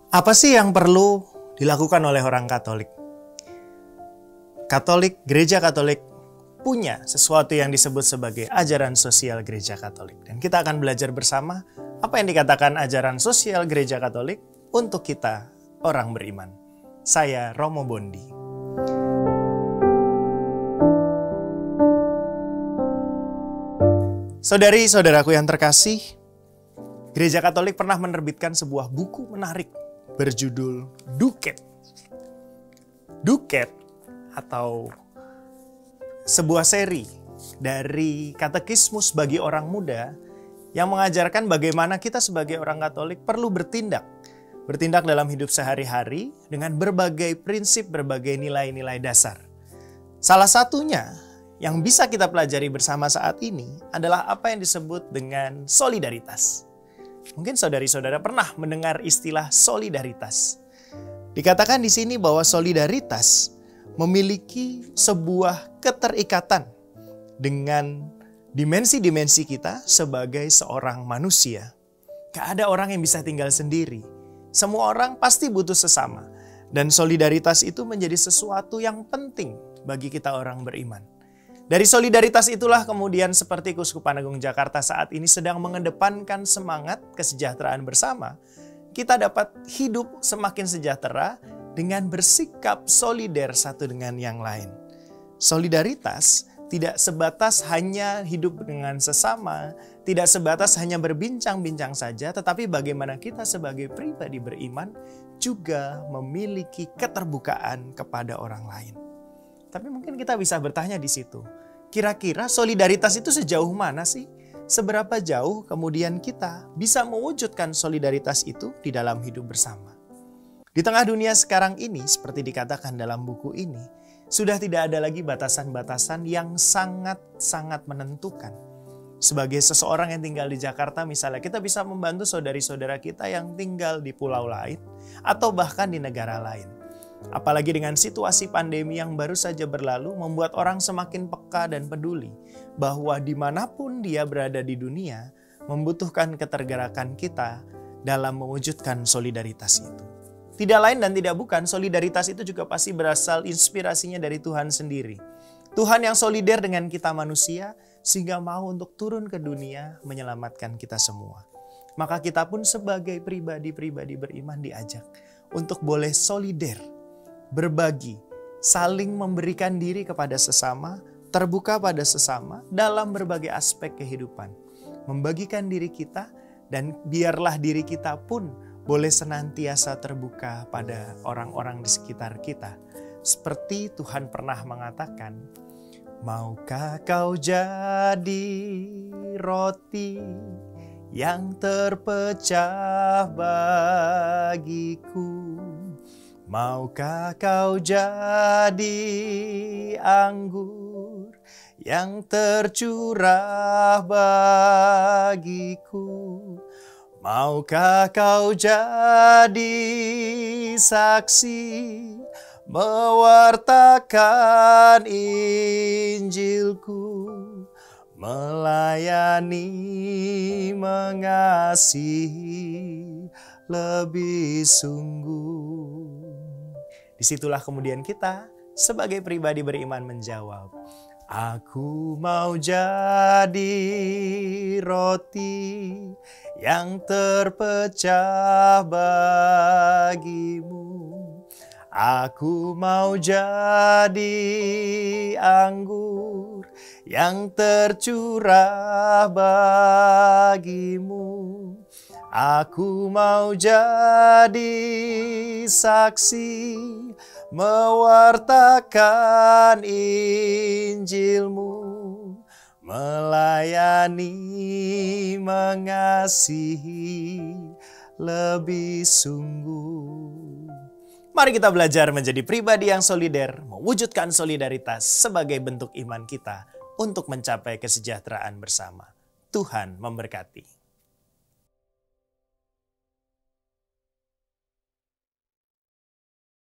Apa sih yang perlu dilakukan oleh orang Katolik? Gereja Katolik punya sesuatu yang disebut sebagai ajaran sosial Gereja Katolik. Dan kita akan belajar bersama apa yang dikatakan ajaran sosial Gereja Katolik untuk kita orang beriman. Saya Romo Bondi. Saudari-saudaraku yang terkasih, Gereja Katolik pernah menerbitkan sebuah buku menarik berjudul Ducat. Ducat atau sebuah seri dari katekismus bagi orang muda yang mengajarkan bagaimana kita sebagai orang Katolik perlu bertindak dalam hidup sehari-hari dengan berbagai prinsip, berbagai nilai-nilai dasar. Salah satunya yang bisa kita pelajari bersama saat ini adalah apa yang disebut dengan solidaritas. Mungkin saudari-saudara pernah mendengar istilah solidaritas. Dikatakan di sini bahwa solidaritas memiliki sebuah keterikatan dengan dimensi-dimensi kita sebagai seorang manusia. Gak ada orang yang bisa tinggal sendiri. Semua orang pasti butuh sesama. Dan solidaritas itu menjadi sesuatu yang penting bagi kita orang beriman. Dari solidaritas itulah kemudian seperti Keuskupan Agung Jakarta saat ini sedang mengedepankan semangat kesejahteraan bersama. Kita dapat hidup semakin sejahtera dengan bersikap solider satu dengan yang lain. Solidaritas tidak sebatas hanya hidup dengan sesama, tidak sebatas hanya berbincang-bincang saja, tetapi bagaimana kita sebagai pribadi beriman juga memiliki keterbukaan kepada orang lain. Tapi mungkin kita bisa bertanya di situ, kira-kira solidaritas itu sejauh mana sih? Seberapa jauh kemudian kita bisa mewujudkan solidaritas itu di dalam hidup bersama? Di tengah dunia sekarang ini, seperti dikatakan dalam buku ini, sudah tidak ada lagi batasan-batasan yang sangat-sangat menentukan. Sebagai seseorang yang tinggal di Jakarta misalnya, kita bisa membantu saudari-saudara kita yang tinggal di pulau lain atau bahkan di negara lain. Apalagi dengan situasi pandemi yang baru saja berlalu membuat orang semakin peka dan peduli bahwa dimanapun dia berada di dunia membutuhkan ketergerakan kita dalam mewujudkan solidaritas itu. Tidak lain dan tidak bukan, solidaritas itu juga pasti berasal inspirasinya dari Tuhan sendiri. Tuhan yang solider dengan kita manusia sehingga mau untuk turun ke dunia menyelamatkan kita semua. Maka kita pun sebagai pribadi-pribadi beriman diajak untuk boleh solider, berbagi, saling memberikan diri kepada sesama, terbuka pada sesama dalam berbagai aspek kehidupan. Membagikan diri kita dan biarlah diri kita pun boleh senantiasa terbuka pada orang-orang di sekitar kita. Seperti Tuhan pernah mengatakan, maukah kau jadi roti yang terpecah bagiku? Maukah kau jadi anggur yang tercurah bagiku? Maukah kau jadi saksi mewartakan Injilku, melayani, mengasihi lebih sungguh? Disitulah kemudian kita sebagai pribadi beriman menjawab, aku mau jadi roti yang terpecah bagimu. Aku mau jadi anggur yang tercurah bagimu. Aku mau jadi saksi mewartakan Injilmu, melayani, mengasihi lebih sungguh. Mari kita belajar menjadi pribadi yang solider, mewujudkan solidaritas sebagai bentuk iman kita untuk mencapai kesejahteraan bersama. Tuhan memberkati.